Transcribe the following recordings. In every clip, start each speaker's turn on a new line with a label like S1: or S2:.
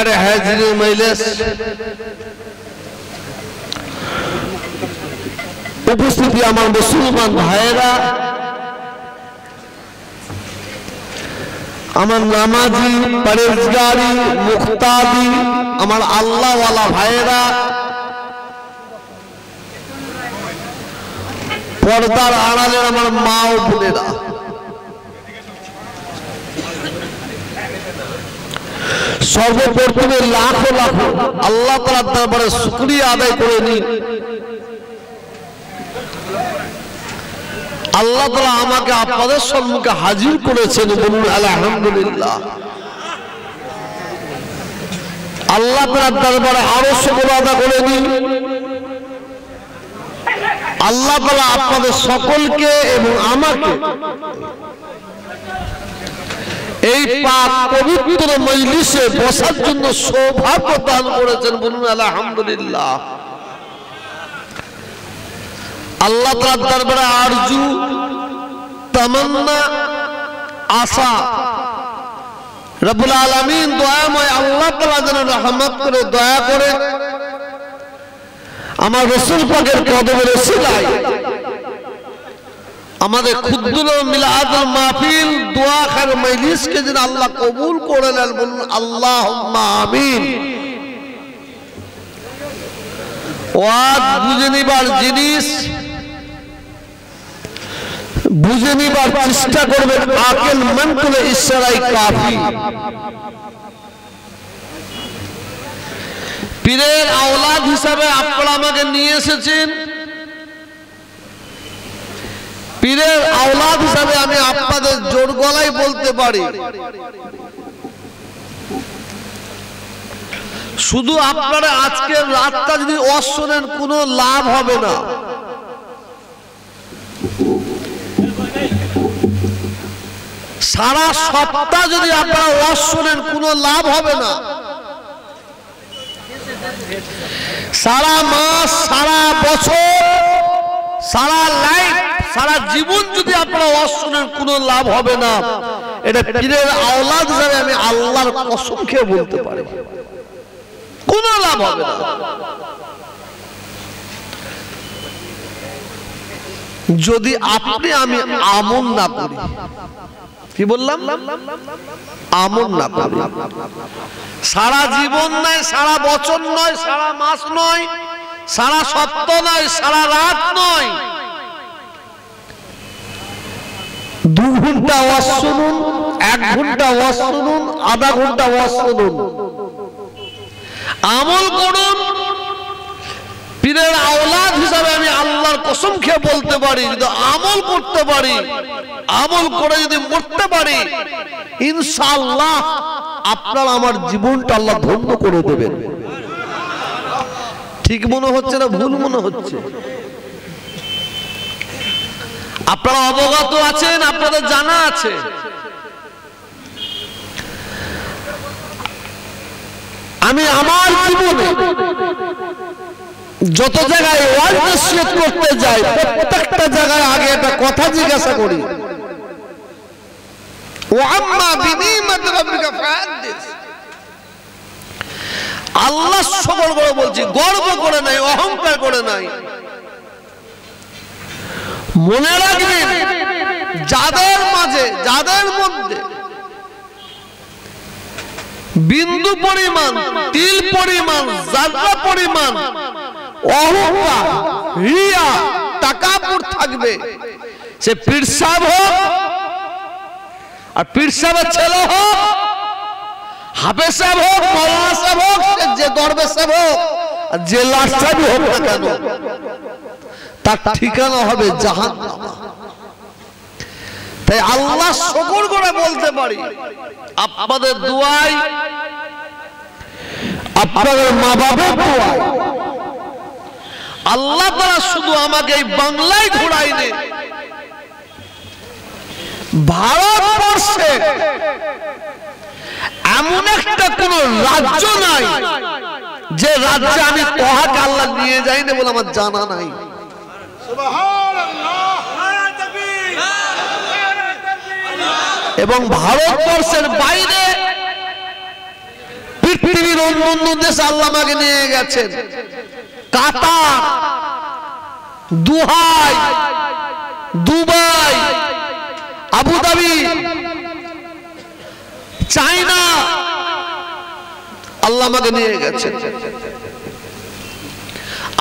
S1: সহকারে হাজিরি মজলিস উপস্থিতি আমার মুসলমান ভাইয়েরা, আমার নামাজি পরেজগারি মুক্তাদি আমার আল্লাহওয়ালা ভাইয়েরা, পর্দার আড়ালের আমার মা ও বোনেরা, সর্বপ্রথমে লাখো লাখো আল্লাহ তাআলার দরবারে শুকরিয়া আদায় করে নিই। আল্লাহ তাআলা আমাকে আপনাদের সম্মুখে হাজির করেছেন, বলুন আলহামদুলিল্লাহ। আল্লাহ তাআলার দরবারে আরো শুকরিয়া আদায় করে নিই। আল্লাহ তাআলা আপনাদের সকলকে এবং আমাকে এই পাক পবিত্র মজলিসে বসার জন্য সৌভাগ্য দান করেছেন, বলুন আলহামদুলিল্লাহ। আল্লাহ তাআলার দরবারে আরজু তামান্না আশা রব্বুল আলামিন দয়াময় আল্লাহ তাআলা যেন রহমত করে দয়া করে আমার রাসূল পাকের কদমের ওসিলায় আমাদের ক্ষুদ্র মিলাদুল মাহফিল দোয়া খার মজলিসকে যেন আল্লাহ কবুল করে নেন, বলুন আল্লাহুম্মা আমিন। ওয়াজ বুঝে নিবার জিনিস বুঝে নিবার চেষ্টা করবেন, আকেল মন করে ইশারাই কাফি। পীরের আওলাদ হিসাবে আপনারা আমাকে নিয়ে এসেছেন, পীরের আওলাদ হিসাবে আমি আপনাদের জোর গলায় বলতে পারি, শুধু আপনারা আজকের রাতটা যদি ওয়াজ শোনেন কোনো লাভ হবে না। সারা সপ্তাহ যদি আপনারা ওয়াজ শোনেন কোনো লাভ হবে না। সারা মাস, সারা বছর, সারা লাইফ, সারা জীবন যদি আপনারা ওয়াজ শোনেন কোনো লাভ হবে না। এটা পীরের আওলাদ হিসেবে আমি আল্লাহর কসম খেয়ে বলতে পারি, কোনো লাভ হবে না। যদি আপনি আমি আমল না করি, কি বললাম, আমল না করি, সারা জীবন নয়, সারা বছর নয়, সারা মাস নয়, সারা সপ্তাহ নয়, সারা রাত নয়, 2 ঘন্টা ওয়াজ শুনুন, 1 ঘন্টা ওয়াজ শুনুন, আধা ঘন্টা ওয়াজ শুনুন, আমল করুন। পীরের আওলাদ হিসাবে আমি আল্লাহর কসম খেয়ে বলতে পারি, যদি আমল করতে পারি, আমল করে যদি মরতে পারি, ইনশাআল্লাহ আপনার আমার জীবনটা আল্লাহ ধন্য করে দেবেন। ঠিক মনে হচ্ছে না ভুল মনে হচ্ছে? আপনারা অবগত আছেন, আপনাদের জানা আছে। আমি আমার জীবনে যত জায়গায় ওয়াজ নসিহত করতে যাই, প্রত্যেকটা জায়গায় আগে একটা কথা জিজ্ঞাসা করি, ওয়াম্মা বিনিমাতি রাব্বিকা ফাহাদ্দিস। আল্লাহ সবল করে বলছি, গর্ব করে নাই, অহংকার করে নাই। মনে রাখবেন, যাদের মাঝে, যাদের মধ্যে বিন্দু পরিমাণ, তিল পরিমাণ, জাররা পরিমাণ অহংকার, রিয়া, তাকাব্বুর থাকবে, সে পীর সাহেব হোক আর পীর সাহেবের ছেলে হোক, হাফেজ সাহেব হোক, মাওলানা সাহেব হোক, যে দরবেশ সাহেব হোক, যে লাট সাহেব হোক না কেন, তার ঠিকানা হবে জাহান্নাম। তাই আল্লাহ শুকর করে বলতে পারি, আপনাদের দোয়ায়, আপনাদের মা বাবার দোয়ায় আল্লাহ তাআলা শুধু আমাকে এই বাংলায় ঘোরায়নি, ভারতবর্ষে এমন একটা কোন রাজ্য নাই যে রাজ্যে আমি তোহাকে আল্লাহ নিয়ে যাইনি বলে আমার জানা নাই। এবং ভারতবর্ষের বাইরে পৃথিবীর অন্য দেশে আল্লাহ আমাকে নিয়ে গেছেন। কাতার, দুহাই, দুবাই, আবুধাবি, চায়না আল্লাহ আমাকে নিয়ে গেছেন।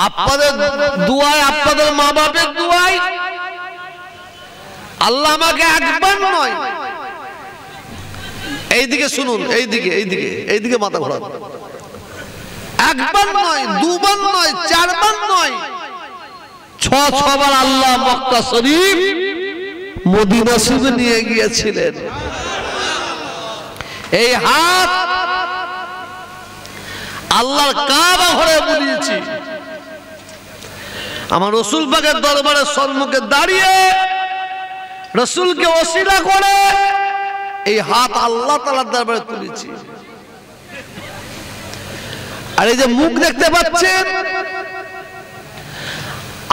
S1: আপনাদের দুয়ায়, আপনাদের মা বাপের দুয়ায় আল্লাহ আমাকে একবার নয়, এইদিকে শুনুন, এইদিকে মাথা ঘোরান, একবার নয়, দুবার নয়, চারবার নয়, 6 বার আল্লাহ মক্কা শরীফ, মদিনা শরীফে নিয়ে গিয়েছিলেন। এই হাত আল্লাহর কাবা ঘরে বুলিয়েছি। আমার রসুল পাকের দরবারের সম্মুখে দাঁড়িয়ে রসুলকে ওসিলা করে এই হাত আল্লাহ তাআলার দরবারে তুলেছি। আর এই যে মুখ দেখতে পাচ্ছেন,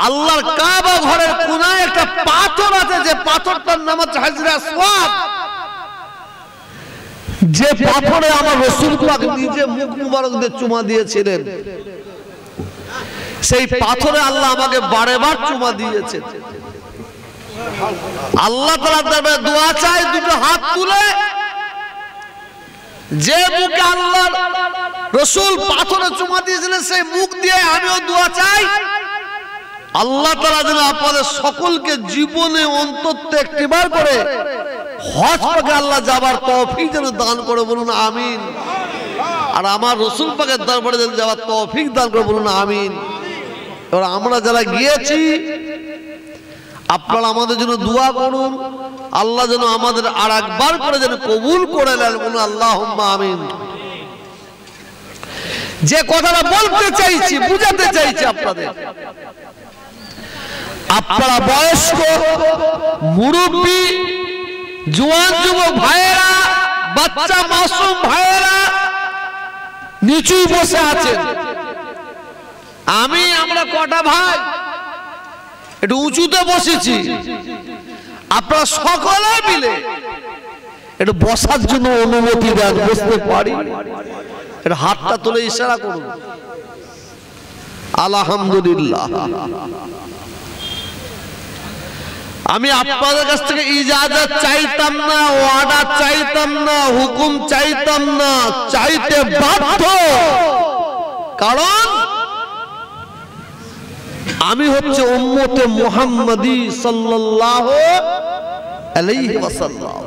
S1: আল্লাহর কাবা ঘরের কোনায় একটা পাথর আছে, যে পাথরটার নাম হচ্ছে হাজরে আসওয়াদ। যে পাথরে আমার রাসূল পাক নিজে মুখ মুবারক দিয়ে চুমা দিয়েছিলেন, সেই পাথরে আল্লাহ আমাকে বারেবার চুমা দিয়েছেন। আল্লাহ তাআলার দরবারে দোয়া চাই, দুটো হাত তুলে, যে মুখে আল্লাহর রাসূল পাথরে চুমা দিয়েছিলেন সেই মুখ দিয়ে আমিও দোয়া চাই, আল্লাহ তাআলা যেন আপনাদের সকলকে জীবনে অন্তত একটিবার করে হজ পাকে আল্লাহ যাবার তৌফিক যেন দান করে, বলুন আমিন। আর আমার রাসূল পাকের দরবারে যেন যাওয়ার তৌফিক দান করে, বলুন আমিন। এবার আমরা যারা গিয়েছি, আপনারা আমাদের জন্য দোয়া করুন, আল্লাহ যেন আমাদের আর একবার করে যেন কবুল করে নেন, বলুন আল্লাহুম্মা আমিন। যে কথাটা বলতে চাইছি, বুঝাতে চাইছি আপনাদের, আপনারা বয়স্ক, মুরব্বী, জোয়ান যুবক ভাইয়েরা, বাচ্চা মাসুম ভাইয়েরা নিচু বসে আছেন। আমরা কটা ভাই একটু উঁচুতে বসেছি, আপনারা সকলে মিলে একটু বসার জন্য অনুমতি দেন, বসতে পারি? একটু হাতটা তুলে ইশারা করুন, আলহামদুলিল্লাহ। আমি আপনাদের কাছ থেকে ইজাজত চাইতাম না, ওয়াদা চাইতাম না, হুকুম চাইতাম না, চাইতে বাধ্য। কারণ আমি হচ্ছে উম্মতে মুহাম্মাদি সাল্লাল্লাহু আলাইহি ওয়াসাল্লাম।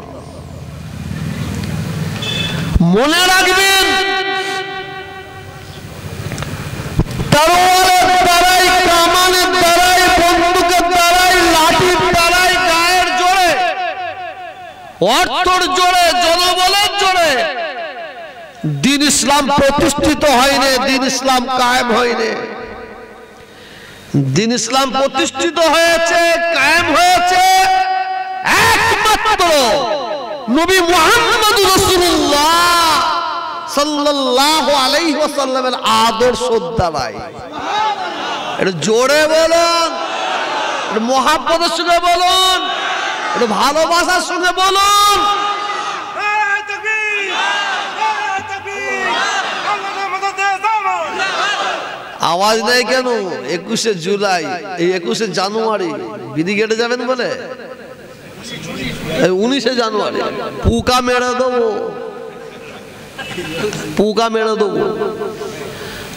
S1: মনে রাখবেন, তরোয়ারের দ্বারাই, কামানের দ্বারাই, বন্দুকের দ্বারাই, লাঠির দ্বারাই, গায়ের জোরে, অর্থের জোরে, জনবলের জোরে দ্বীন ইসলাম প্রতিষ্ঠিত হয়নি, দ্বীন ইসলাম কায়েম হয়নি। দ্বীন ইসলাম প্রতিষ্ঠিত হয়েছে, কায়েম হয়েছে একমাত্র নবী মুহাম্মদ রাসূলুল্লাহ সাল্লাল্লাহু আলাইহি ওয়াসাল্লামের আদর্শ দ্বারাই। একটু জোরে বলুন, একটু মুহাব্বতের সঙ্গে বলুন, একটু ভালোবাসার সঙ্গে বলুন। আওয়াজ নেই কেন? 21শে জুলাই, এই 21শে জানুয়ারি বিধি কেটে যাবেন বলে, 19শে জানুয়ারি পুকা মেরে দেবো, পুকা মেরে দেবো।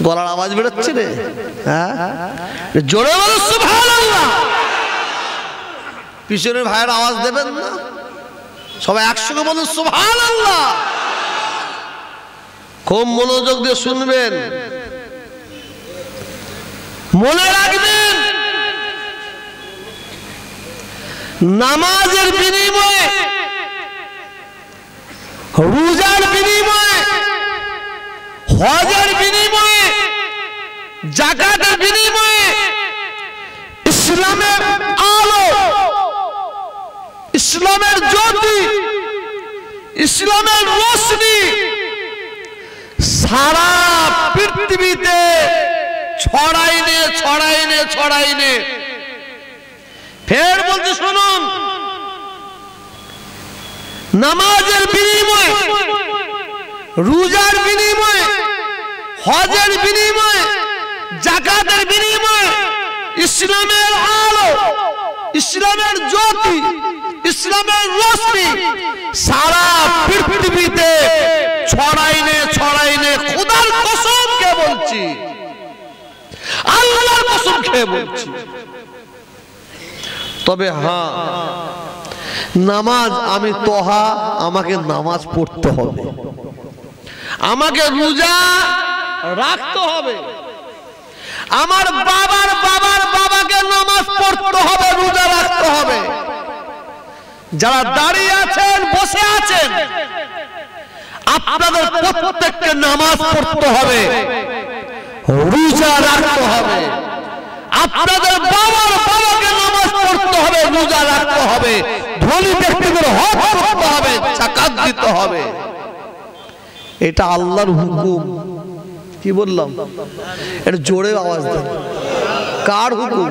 S1: গলার আওয়াজ বেরোচ্ছে রে, হ্যাঁ জোরে বলো সুবহানাল্লাহ। পিছনের ভাইয়ের আওয়াজ দেবেন না, সবাই একসঙ্গে বলুন সুবহানাল্লাহ। খুব মনোযোগ দিয়ে শুনবেন, মনে রাখবেন, নামাজের বিনিময়ে, রোজার বিনিময়ে, হজের বিনিময়ে, যাকাতের বিনিময়ে ইসলামের আলো, ইসলামের জ্যোতি, ইসলামের রোশনি সারা পৃথিবীতে ছড়াইনে ছড়াইনে ছড়াইনে। ফের বলতে শুনুন, নামাজের বিনিময়ে, রোজার বিনিময়ে, হজের বিনিময়ে, যাকাতের বিনিময়ে ইসলামের আলো, ইসলামের জ্যোতি, ইসলামের রশ্মি সারা পৃথিবীতে ছড়াইনে ছড়াইনে খোদার কসম কে বলছি, আল্লাহর কসম খেয়ে বলছি। তবে হ্যাঁ, নামাজ আমি তোহা, আমাকে নামাজ পড়তে হবে, আমাকে রোজা রাখতে হবে, আমার বাবার বাবার বাবাকে নামাজ পড়তে হবে, রোজা রাখতে হবে। যারা দাঁড়িয়ে আছেন, বসে আছেন, আপনাদের প্রত্যেককে নামাজ পড়তে হবে, রোজা রাখতে হবে। আপনাদের বাবার বাবাকে নামাজ পড়তে হবে, রোজা রাখতে হবে, ধনী ব্যক্তিদের হক করতে হবে, যাকাত দিতে হবে। এটা আল্লাহর হুকুম। কি বললাম? এটা জোরে আওয়াজ দেন। কার হুকুম?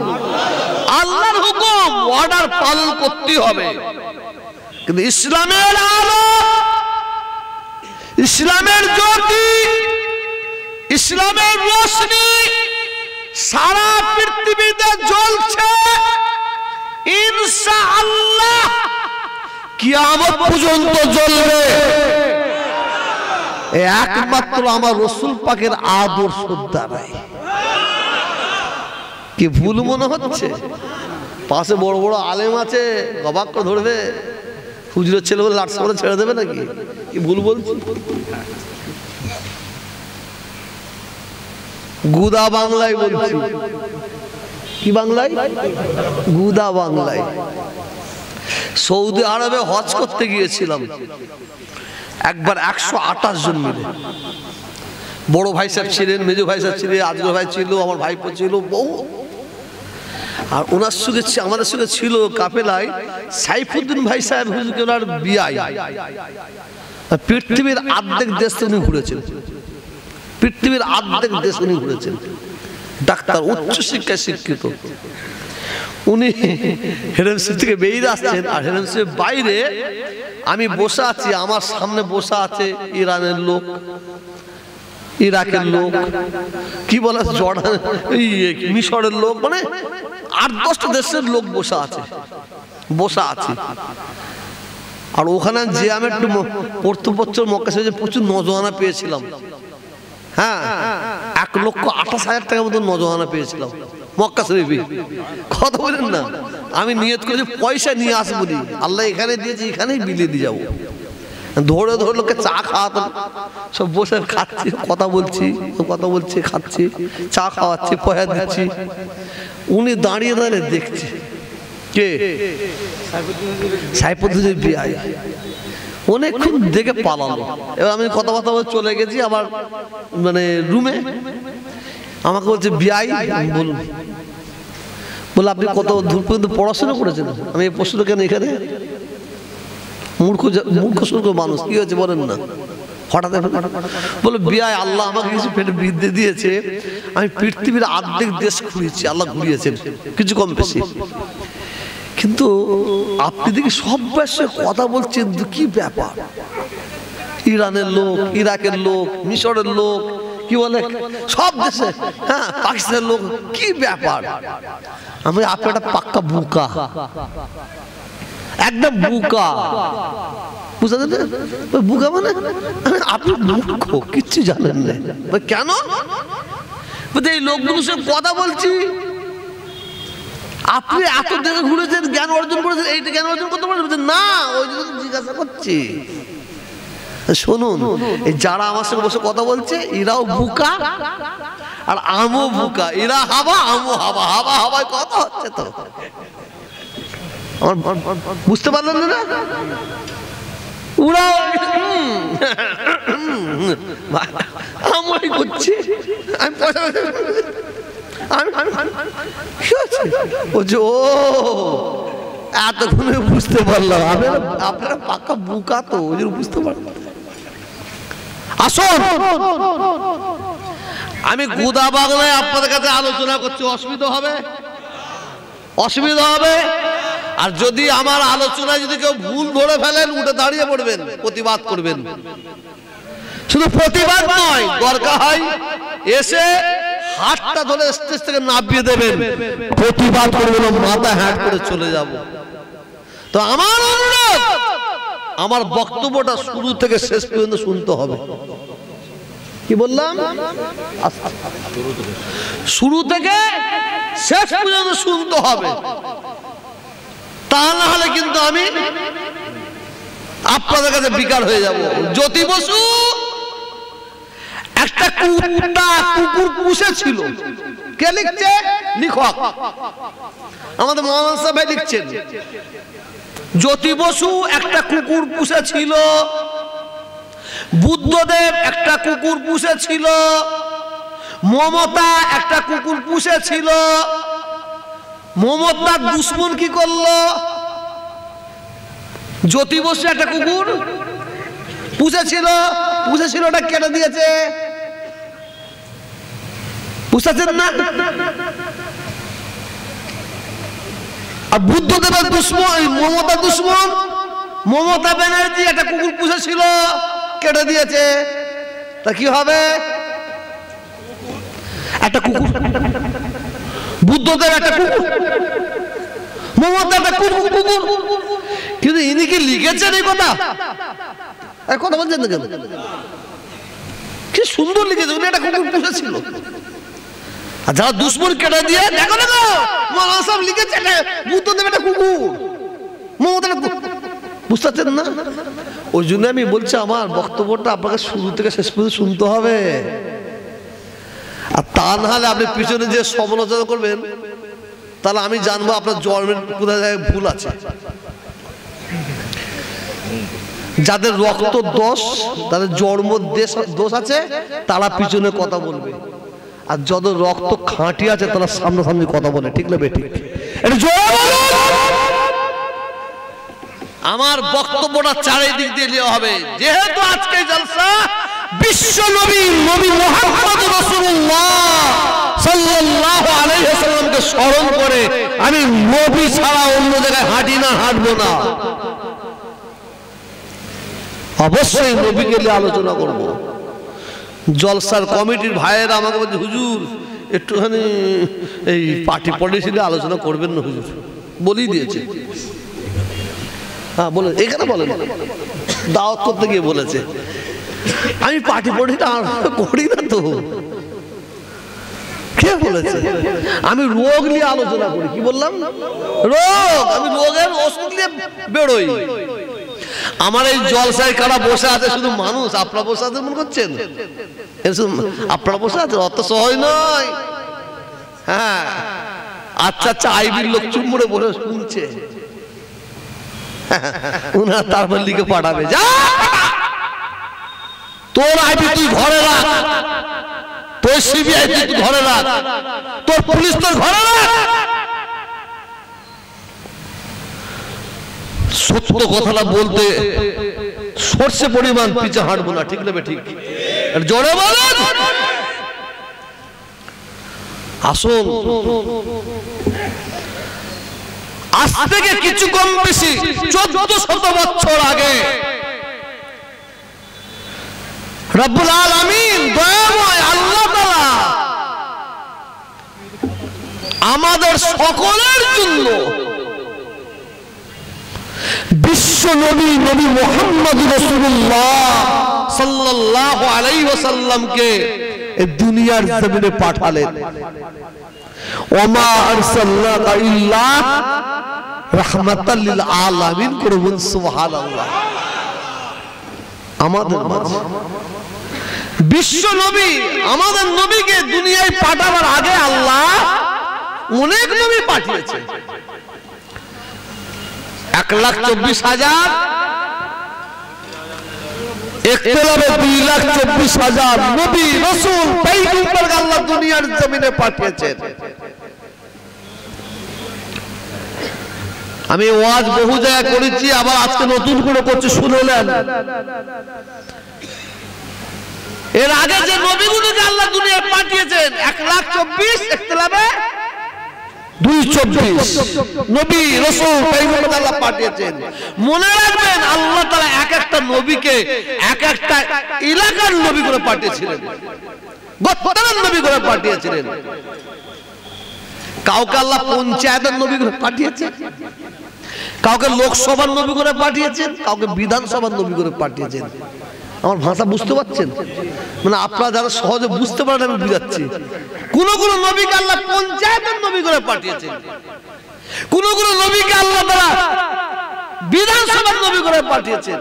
S1: আল্লাহর হুকুম। অর্ডার পালন করতে হবে। কিন্তু ইসলামের আলো, ইসলামের জ্যোতি, ইসলামের রোশনি সারা পৃথিবীতে জ্বলছে। ইনশাআল্লাহ কিয়ামত পর্যন্ত জ্বলবে। একমাত্র আমার রাসূল পাকের আদর্শ দ্বারাই। কি ভুল মনে হচ্ছে? পাশে বড় বড় আলেম আছে, অবাক করে ধরবে, হুজুরের ছেলে বলে লাট করে ছেড়ে দেবে নাকি? কি ভুল বলছি? গুদা বাংলায় বলছি। কি বাংলায়? গুদা বাংলায়। সৌদি আরবে হজ করতে গিয়েছিলাম একবার, 128 জন মিলে। বড় ভাই সাহেব ছিলেন, মেজো ভাই সাহেব ছিলেন, আজগর ভাই ছিল, আমার ভাইপো ছিল, বহু। আর ওনার সঙ্গে আমাদের সঙ্গে ছিল কাফেলায় সাইফুদ্দিন ভাই সাহেব, হুজুর ওনার বিআই। পৃথিবীর অর্ধেক দেশ উনি ঘুরেছেন, পৃথিবীর অর্ধেক দেশ উনি ঘুরেছেন। ডাক্তার, উচ্চ শিক্ষায় শিক্ষিত। উনি হেরেমসি থেকে বেরিয়ে আসছেন, আর হেরেমসির বাইরে আমি বসে আছি, আমার সামনে বসে আছে ইরানের লোক, ইরাকের লোক, কি বলে জর্ডান, মিশরের লোক, মানে 8-10টা দেশের লোক বসে আছে, বসে আছে। আর ওখানে যে আমি একটু পড়তে মক্কা শরীফে প্রচুর নজওয়ানা পেয়েছিলাম। হ্যাঁ, 1,28,000 টাকার মতো নজওয়ানা পেয়েছিলাম মক্কা শরীফে। কথা বলেন না, আমি নিয়ত করেছি পয়সা নিয়ে আসবো, আল্লাহ এখানে দিয়েছি, এখানেই বিলিয়ে দিয়ে যাবো। ধরে ধরে লোকে চা খাওয়াতাম, সব বসে খাচ্ছি, কথা বলছি, খাচ্ছি, চা খাওয়াচ্ছি, পয়সা দিচ্ছি। উনি দাঁড়িয়ে দাঁড়িয়ে দেখছে, কে? সাইফুদ্দিন বিআই। অনেকক্ষণ দেখে পালালো। এবার আমি কথাবার্তা চলে গেছি আবার মানে রুমে। আমাকে বলছে বিআই, বলুন। বলে আপনি কত দূর পর্যন্ত পড়াশোনা করেছেন? আমি এই প্রশ্ন কেন এখানে? মূর্খ সুর্খ মানুষ, কি হয়েছে বলেন না? হঠাৎ বলে বিআই, আল্লাহ আমাকে কিছু পেটে বিদ্যে দিয়েছে, আমি পৃথিবীর অর্ধেক দেশ ঘুরিয়েছি, আল্লাহ ঘুরিয়েছেন কিছু কম বেশি। কিন্তু আপনি দেখি সব বয়সে কথা বলছেন, কি ব্যাপার? ইরানের লোক, ইরাকের লোক, মিশরের লোক, কি বলে সব দেশে, হ্যাঁ, পাকিস্তানের লোক, কি ব্যাপার? আমি আপনি একটা পাক্কা বুকা, একদম বুকা। বুঝতে বুকা মানে আপনি মূর্খ, কিচ্ছু জানেন না। কেন? এই লোকগুলোর সঙ্গে কথা বলছি, আপনি এত জায়গা ঘুরেছেন, জ্ঞান অর্জন করেছেন, এইটা জ্ঞান অর্জন করতে পারছেন না, ওই জন্য জিজ্ঞাসা করছি। শুনুন, এই যারা আমার সঙ্গে বসে কথা বলছে, এরাও বুকা আর আমও বুকা। এরা হাবা, আমও হাবা, হাবা হাবায় কথা হচ্ছে। তো বুঝতে পারলেন না? ওরাও আমই করছি, আমি পয়সা ও এতক্ষণে বুঝতে পারলাম আপনারা পাক্কা বুকা, তো ওই জন্য বুঝতে পারলাম। আসুন, আমি গুদা বাংলায় আপনাদের কাছে আলোচনা করছি। অসুবিধা হবে? অসুবিধা হবে? আর যদি আমার আলোচনায় যদি কেউ ভুল ধরে ফেলেন, উঠে দাঁড়িয়ে পড়বেন, প্রতিবাদ করবেন। শুধু প্রতিবাদ নয়, দরকার হয় এসে হাতটা ধরে স্টেজ থেকে নামিয়ে দেবেন, প্রতিবাদ করবেন, মাথা হ্যাট করে চলে যাব। তো আমার অনুরোধ, আমার বক্তব্যটা শুরু থেকে শেষ পর্যন্ত শুনতে হবে। কি বললাম? শুরু থেকে শেষ পর্যন্ত শুনতে হবে, তা না হলে কিন্তু আমি আপনাদের কাছে বিকার হয়ে যাব। জ্যোতি বসু একটা কুকুর পুষেছিল। কে লিখছে? লেখক আমাদের মহান সাহেব লিখছেন, জ্যোতি বসু একটা কুকুর পুষেছিল, বুদ্ধদেব একটা কুকুর পুষেছিল, মমতা একটা কুকুর পুষেছিল। মমতার দুশ্মন কি করলো? জ্যোতি বসু একটা কুকুর পুষেছিল, ওটা কেটে দিয়েছে। বুঝতেছেন না? আর বুদ্ধদেবের দুশ্মন মমতা দুশ্মন, মমতা ব্যানার্জি একটা কুকুর পুষেছিল, কেটে দিয়েছে। তা কি হবে? একটা কুকুর, বুদ্ধদেব একটা কুকুর, মমতা একটা কুকুর। কিন্তু ইনি কি লিখেছেন এই কথা? কথা বলছেন না কেন? কি সুন্দর লিখেছে, উনি একটা কুকুর পুষেছিল। আর যারা দুশ্মন কেটে দিয়ে, দেখো দেখো মৌলানা সাহেব লিখেছে বুদ্ধদেব একটা কুকুর, মমতা একটা কুকুর। বুঝতে পারছেন না? ওই জন্য আমি বলছি আমার বক্তব্যটা আপনাকে শুরু থেকে শেষ পর্যন্ত শুনতে হবে। আর তা না হলে আপনি পিছনে যে সমালোচনা করবেন, তাহলে আমি জানবো আপনার জন্মের কোথায় জায়গায় ভুল আছে। যাদের রক্ত দোষ, তাদের জন্ম দোষ আছে, তারা পিছনে কথা বলবে। আর যত রক্ত খাঁটি আছে তারা সামনাসামনি কথা বলে। ঠিক না বেঠিক? আমার বক্তব্যটা চারিদিক দিয়ে নেওয়া হবে। যেহেতু আজকে জলসা বিশ্ব নবী মুহাম্মদ রাসূলুল্লাহ সাল্লাল্লাহু আলাইহি ওয়াসাল্লামকে স্মরণ করে, আমি নবী ছাড়া অন্য জায়গায় হাঁটি না, হাঁটবো না। অবশ্যই নবীকে নিয়ে আলোচনা করব। জলসার কমিটির ভাইয়েরা আমাকে বলছে, হুজুর একটুখানি এই পার্টি পলিসি নিয়ে আলোচনা করবেন না হুজুর, বলেই দিয়েছে। হ্যাঁ বলে, এখানে বলেন, দাওয়াত করতে গিয়ে বলেছে। আমি পার্টি পলিসিটা করি না তো। কে বলেছে? আমি রোগ নিয়ে আলোচনা করি। কি বললাম? রোগ। আমি রোগের ওষুধ নিয়ে বেরোই। আমার এই জলসায় কারা বসে আছে শুধু মানুষ। আপনারা বসে আছে মনে করছেন? আপনারা বসে আছে, অত সহজ নয়। হ্যাঁ, আচ্ছা আচ্ছা, আইবির লোক চুপ করে বলে শুনছে, উনারা তারপর লিখে পাঠাবে, যা তোর আইবি তুই ঘরে রাখ, তোর সিবিআই তুই ঘরে রাখ, তোর পুলিশ তোর ঘরে রাখ। সত্য কথাটা বলতে সরষে পরিমাণ পিছে হাঁটবো না। ঠিক নেবে? ঠিক জোরে বলেন। আসুন, আজ থেকে কিছু কম বেশি 1400 বছর আগে রব্বুল আলামিন দয়াময় আল্লাহ তাআলা আমাদের সকলের জন্য বিশ্ব নবী মুহাম্মদ রাসূলুল্লাহ সাল্লাল্লাহু আলাইহি ওয়াসাল্লামকে এই দুনিয়ার জমিনে পাঠালেন। ওমা আরসালনাকা ইল্লা রাহমাতাল লিল আলামিন। করুন সুবহানাল্লাহ। আমাদের বিশ্ব নবী, আমাদের নবীকে দুনিয়ায় পাঠাবার আগে আল্লাহ অনেক নবী পাঠিয়েছে। 1,24,000, ইখতিলাফে 2,24,000 নবী রাসূল পয়গম্বর আল্লাহ দুনিয়ার জমিনে পাঠিয়েছেন। আমি ওয়াজ বহু জায়গায় করেছি, আবার আজকে নতুন করে করছি, শুনলেন। এর আগে যে নবীগুলোকে আল্লাহ দুনিয়ায় পাঠিয়েছেন 1,24,000, ইখতিলাফে 2:24 নবী রাসূল পয়গম্বর আল্লাহ পাঠিয়েছেন। মনে রাখবেন আল্লাহ তাআলা এক একটা নবীকে এক একটা এলাকার নবী করে পাঠিয়েছিলেন, গোত্রের নবী করে পাঠিয়েছিলেন। কাউকে আল্লাহ পঞ্চায়েতের নবী করে পাঠিয়েছেন, কাউকে লোকসভার নবী করে পাঠিয়েছেন, কাউকে বিধানসভার নবী করে পাঠিয়েছেন। আমার ভাষা বুঝতে পারছেন? মানে আপনারা যারা সহজে বুঝতে পারেন আমি বুঝাচ্ছি। কোন কোন নবীকে আল্লাহ পঞ্চায়েতের নবী করে পাঠিয়েছেন, কোন কোন নবীকে আল্লাহ তাআলা বিধানসভার নবী করে পাঠিয়েছেন,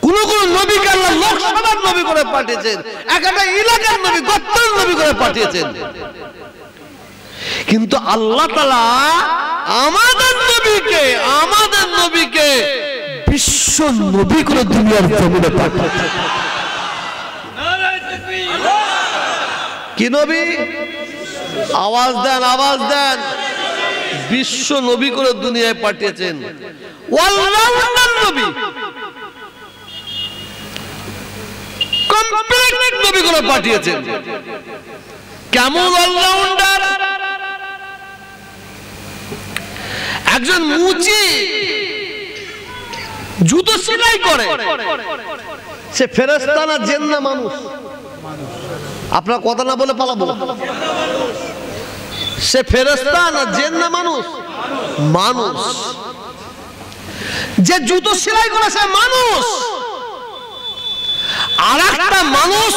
S1: কোন কোন নবীকে আল্লাহ লোকসভার নবী করে পাঠিয়েছেন, এক একটা এলাকার নবী গোত্রের নবী করে পাঠিয়েছেন। কিন্তু আল্লাহ তাআলা আমাদের নবীকে বিশ্ব নবী করে দুনিয়ার জমিনে পাঠিয়েছেন। কি নবী? আওয়াজ দেন, আওয়াজ দেন। বিশ্ব নবী করে দুনিয়ায় পাঠিয়েছেন। অলরাউন্ডার নবী, কমপ্লিট নবী করে পাঠিয়েছেন। কেমন অলরাউন্ডার? একজন মুচি জুতো সেলাই করে, সে ফেরেশতা না জিন না মানুষ? আপনার কথা না বলে পালাবো। সে ফেরেশতা না জিন না মানুষ? মানুষ। যে জুতো সেলাই করে সে মানুষ। আর একটা মানুষ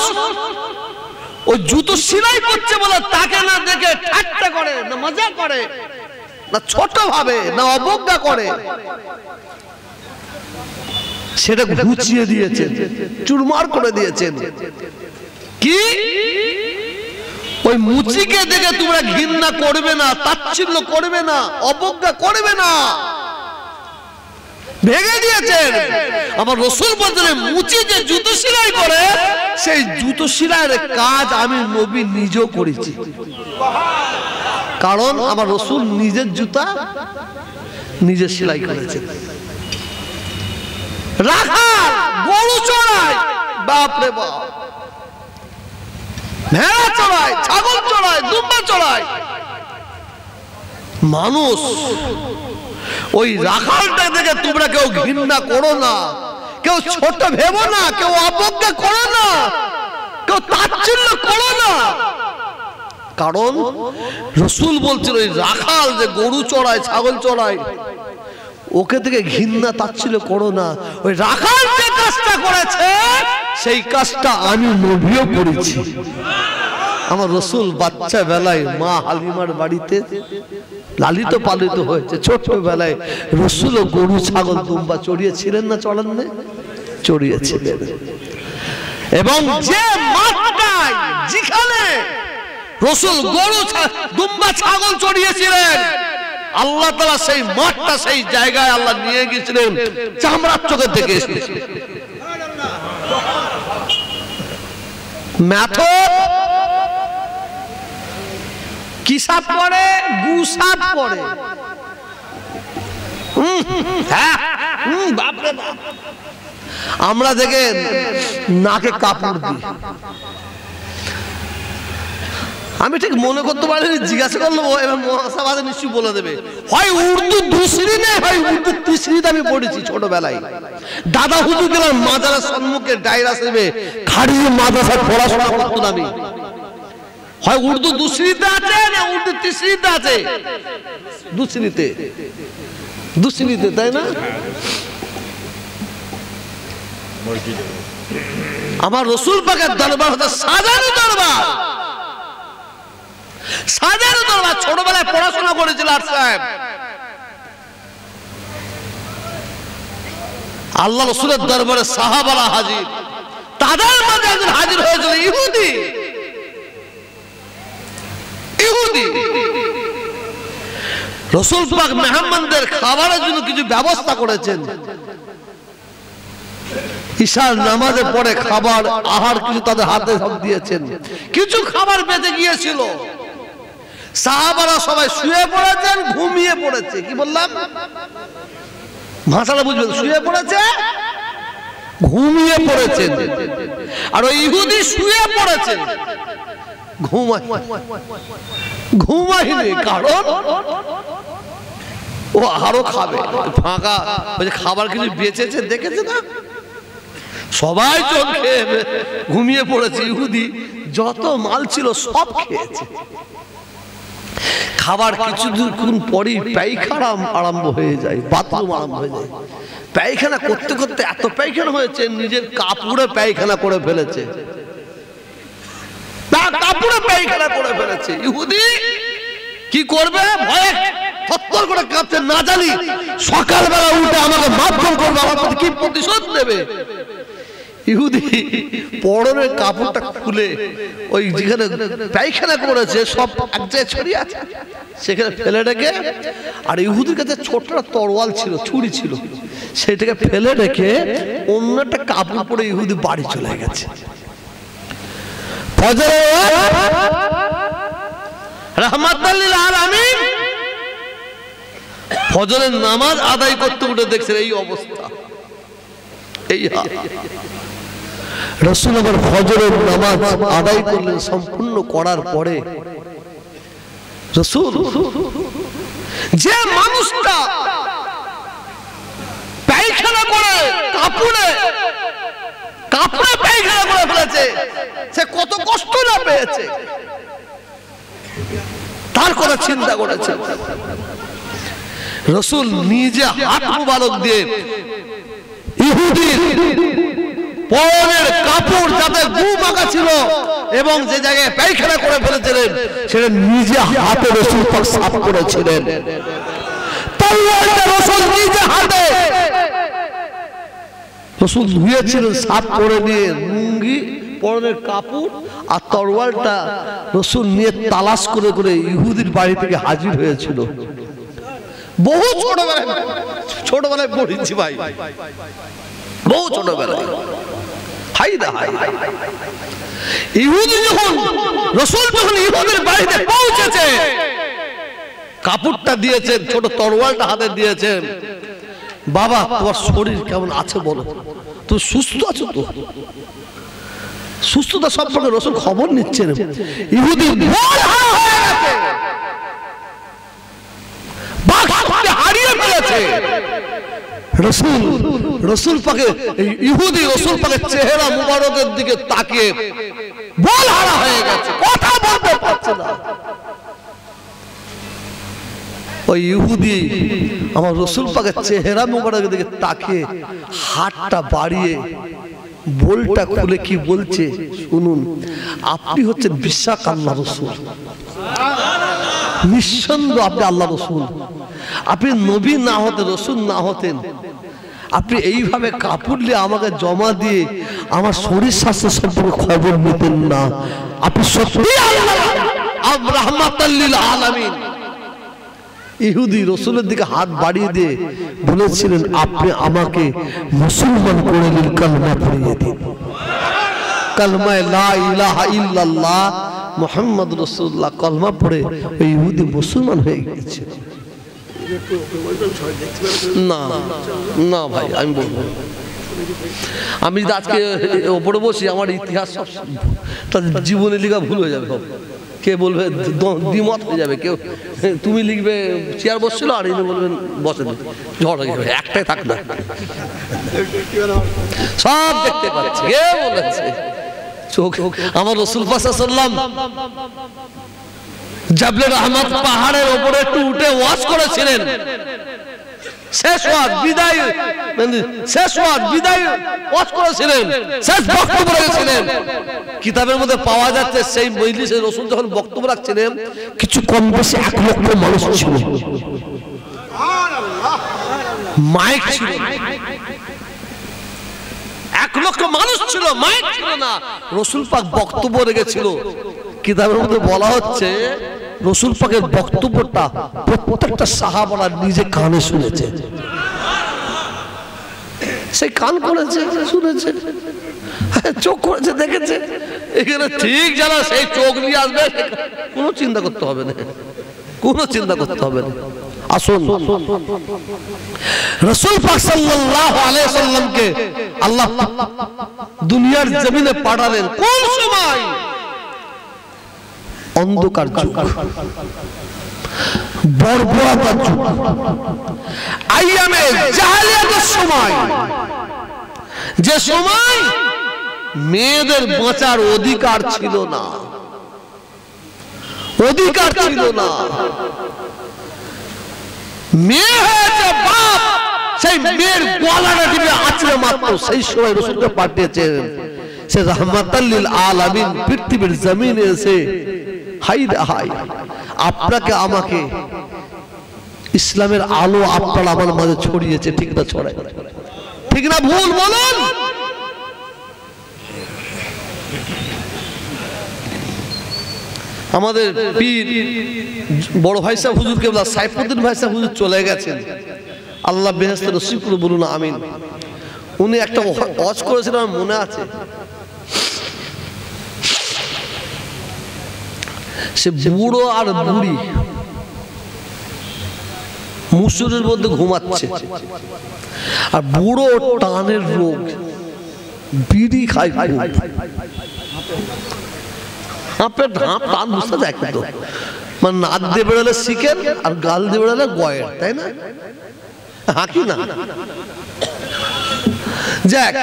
S1: ওই জুতো সেলাই করছে বলে তাকে না দেখে ঠাট্টা করে, না মজা করে, না ছোট ভাবে, না অবজ্ঞা করে, সেটা গুছিয়ে দিয়েছেন, চুরমার করে দিয়েছেন। কি? ওই মুচিকে দেখে তোমরা ঘৃণা করবে না, তাচ্ছিল্য করবে না, অবজ্ঞা করবে না, ভেঙে দিয়েছেন। আমার রাসূল বলছেন মুচি যে জুতো সেলাই করে সেই জুতো সেলাইয়ের কাজ আমি নবী নিজেও করেছি। কারণ আমার রাসূল নিজের জুতা নিজে সেলাই করেছেন। রাখাল গরু চড়ায়, বাপ রে বাপ, ভেড়া চড়ায়, ছাগল চড়ায়, দুম্বা চড়ায়, মানুষ। ওই রাখালটা দেখে তোমরা কেউ ঘৃণা করো না, কেউ ছোট ভেবো না, কেউ অবজ্ঞা করো না, কেউ তাচ্ছিল্য করো না। কারণ রাসূল বলছিল ওই রাখাল যে গরু চড়ায়, ছাগল চড়ায়, ওকে থেকে ঘৃণা তাচ্ছিল্য করো না। ওই রাখাল যে কাজটা করেছে সেই কাজটা আমি নবীও করেছি। আমার রাসূল বাচ্চা বেলায় মা হালিমার বাড়িতে লালিত পালিত হয়েছে। ছোট বেলায় রাসূল গরু ছাগল দুম্বা চড়িয়েছিলেন না? চড়াননি? চড়িয়েছিলেন। এবং যে মাঠটায় যেখানে রাসূল গরু দুম্বা ছাগল চড়িয়েছিলেন আল্লাহ তাআলা সেই মাঠটা, সেই জায়গায় আল্লাহ নিয়ে গিয়েছিলেন চামড়ার চোখে দেখে এসেছে। মেথড কি সাপ পড়ে? গু সাপ পড়ে। বাপরে বাপ, আমরা দেখে নাকে কাপড় দিই। আমি ঠিক মনে করতে পারিনি, জিজ্ঞাসা করলো এবার মহাসভাতে নিশ্চয়ই বলে দেবে। হয় উর্দু দুসরি নেই, হয় উর্দু তিসরিতে আমি পড়েছি ছোটবেলায়। দাদা হুজুর গেলাম মাদ্রাসার সম্মুখে ডায়রা সেবে খাড়িয়ে মাদ্রাসায় পড়াশোনা করতাম আমি। হয় উর্দু দুসরিতে আছে না উর্দু তিসরিতে আছে? দুসরিতে, দুসরিতে, তাই না? আমার রাসূল পাকের দরবার হচ্ছে সাজানো দরবার, সাজানো দরবার। ছোটবেলায় পড়াশোনা করেছিল আর সাহেব। আল্লাহ রাসূলের দরবারে সাহাবারা হাজির, তাদের মাঝে একজন হাজির হয়েছিল ইহুদি। ইহুদি রাসূল পাক মেহমানদের খাবারের জন্য কিছু ব্যবস্থা করেছেন। ঈশার নামাজের পরে খাবার আহার কিছু তাদের হাতে সব দিয়েছেন। কিছু খাবার বেঁচে গিয়েছিল, সাহাবারা সবাই শুয়ে পড়েছেন, ঘুমিয়ে পড়েছে। কি বললাম? ভাষাটা বুঝবেন। শুয়ে পড়েছে, ঘুমিয়ে পড়েছেন। আর ওই ইহুদি শুয়ে পড়েছে, ঘুমাইনি, কারণ ও আরো খাবে। ফাঁকা খাবার কিছু বেঁচেছে দেখেছে না, সবাই চোখ খেয়ে ঘুমিয়ে পড়েছে। ইহুদি যত মাল ছিল সব খেয়েছে। খাবার কিছুদিন পরই পায়খানা আরম্ভ হয়ে যায়, বাথরুম আরম্ভ হয়ে যায়। পায়খানা করতে করতে এত পায়খানা হয়েছে, নিজের কাপড়ে পায়খানা করে ফেলেছে, কাপড়ে পায়খানা করে ফেলেছে। ইহুদি কি করবে ভয়ে থরথর করে কাঁপছে, না জানি সকালবেলা উঠে আমাকে মারধর করবে, আমার প্রতি কি প্রতিশোধ নেবে। ইহুদি পরনের কাপড়টা খুলে ওই যেখানে পায়খানা করেছে সব এক জায়গায় ছড়িয়ে আছে, সেখানে ফেলে রেখে, আর ইহুদির কাছে ছোট তরোয়াল ছিল, ছুরি ছিল, সেটাকে ফেলে রেখে অন্য একটা কাপড় পরে ইহুদি বাড়ি চলে গেছে। ফজরের নামাজ আদায় করতে উঠে দেখছেন এই অবস্থা। এই রাসূল আবার ফজরের নামাজ আদায় করলেন, সম্পূর্ণ করার পরে রাসূল যে মানুষটা পায়খানা করে কাপড়ে পায়খানা করে ফেলেছে, সে কত কষ্ট না পেয়েছে তার কথা চিন্তা করেছে। রাসূল নিজে হাত মুবারক দিয়ে ইহুদির পরনের কাপড় যাতে গু মাখা ছিল এবং যে জায়গায় পায়খানা করে ফেলেছিলেন সেটা নিজে হাতে রাসূল পাক সাফ করেছিলেন। তলোয়ারটা রাসূল নিজে হাতে রাসূল ধুয়েছিলেন, সাফ করে নিয়ে লুঙ্গি পরনের কাপড় আর তরোয়ালটা রাসূল নিয়ে তালাশ করে করে ইহুদির বাড়ি থেকে হাজির হয়েছিল। বহু ছোটবেলায় পড়েছি ভাই, বহু ছোটবেলায়। ইহুদি যখন রাসূল যখন ইহুদির বাড়িতে পৌঁছেছে, কাপড়টা দিয়েছেন, ছোট তরোয়ালটা হাতে দিয়েছেন। বাবা তোমার শরীর কেমন আছে বলো, তুমি সুস্থ আছো তো? সুস্থতা সম্পর্কে রাসূল খবর নিচ্ছেন। ইহুদি হারিয়ে ফেলেছে। রাসূল পাকে ইহুদি রাসূল পাকের চেহারা মুবারকের দিকে তাকিয়ে বল হারা হয়ে গেছে, কথা বলতে পারছে না। ওই ইহুদি আমার রাসূল পাকের চেহারা মুবারকের দিকে তাকিয়ে হাতটা বাড়িয়ে বলটা খুলে কি বলছে শুনুন, আপনি হচ্ছেন বিশ্বাস আল্লাহ রাসূল, নিঃসন্দেহ আপনি আল্লাহ রাসূল, আপনি নবী না হতেন, রাসূল না হতেন, আপনি এইভাবে কাপড় নিয়ে আমাকে জমা দিয়ে আমার শরীর স্বাস্থ্য সম্পর্কে খবর নিতেন না। আপনি সত্যি আল্লাহ রাহমাতাল লিল আলামিন। ইহুদি রাসূলের দিকে হাত বাড়িয়ে দিয়ে বলেছিলেন, আপনি আমাকে মুসলমান করে দিন, কালেমা পড়িয়ে দিন। কালেমা লা ইলাহা ইল্লাল্লাহ মুহাম্মদ রাসূলুল্লাহ কলমা পড়ে ওই ইহুদি মুসলমান হয়ে গেছে। না না ভাই আমি বলবো, আমি আজকে ওপরে বসি, আমার ইতিহাস সব জীবনে লেখা ভুল হয়ে যাবে। কে বলবে দ্বিমত হয়ে যাবে, কেউ তুমি লিখবে চেয়ার বসছিল আর ইনি বলবেন বসে, ঝড় হয়ে যাবে, একটাই থাক না, সব দেখতে পাচ্ছি। কে বলেছে চোখ? আমার রাসূল পাক সাল্লাল্লাহু আলাইহি ওয়াসাল্লাম জাবলে রহমত পাহাড়ের উপরে একটু উঠে ওয়াজ করেছিলেন। শেষ ওয়াজ বিদায় ওয়াজ করেছিলেন, শেষ বক্তব্য রেখেছিলেন। কিতাবের মধ্যে পাওয়া যাচ্ছে সেই মজলিসে রাসূল যখন বক্তব্য রাখছিলেন কিছু কম বেশি 1 লক্ষ মানুষ ছিল, মাইক ছিল, 1 লক্ষ মানুষ ছিল, মাইক ছিল না। রাসূল পাক বক্তব্য রেখেছিল। কিতাবের মধ্যে বলা হচ্ছে রাসূল পাকের বক্তব্যটা প্রত্যেকটা সাহাবারা নিজে কানে শুনেছে, সেই কান করেছে, শুনেছে, চোখ করেছে, দেখেছে। এখানে ঠিক যারা সেই চোখ নিয়ে আসবে কোনো চিন্তা করতে হবে না, কোনো চিন্তা করতে হবে না। আসুন রাসূল পাক সাল্লাল্লাহু আলাইহি ওয়াসাল্লামকে আল্লাহ দুনিয়ার জমিনে পাঠালেন কোন সময়? অন্ধকার যুগ, বর্বরতার যুগ, আইয়ামে জাহেলিয়াতের সময়, যে সময় মেয়েদের বাঁচার অধিকার ছিল না, অধিকার ছিল না। মেয়ে হয়েছে বাপ, সেই মেয়ের গলাটা টিপে আঁচড়ে মাত্র সেই সময় রাসূলকে পাঠিয়েছেন সে রাহমাতাল লিল আলামিন পৃথিবীর জমিনে এসে হাই হাই আপনাকে আমাকে ইসলামের আলো আপনার আমার মাঝে ছড়িয়েছে, ঠিক না ছড়ায়, ঠিক না ভুল বলুন? আমাদের পীর বড় ভাই সাহেব হুজুর কেবলা সাইফুদ্দিন ভাই সাহেব হুজুর চলে গেছেন, আল্লাহ বেহেশতে নসিব করে বলুন আমিন। উনি একটা ওয়াজ করেছিলেন আমার মনে আছে, সে বুড়ো আর বুড়ি মুসুরের মধ্যে ঘুমাচ্ছে, আর বুড়ো টানের রোগ, বিড়ি খায়, টান বুঝতে যায় কিন্তু, মানে নাক দিয়ে বেরোলে শিখেন আর গাল দিয়ে বেরোলে গয়ের, তাই না? হাঁকি না, যাক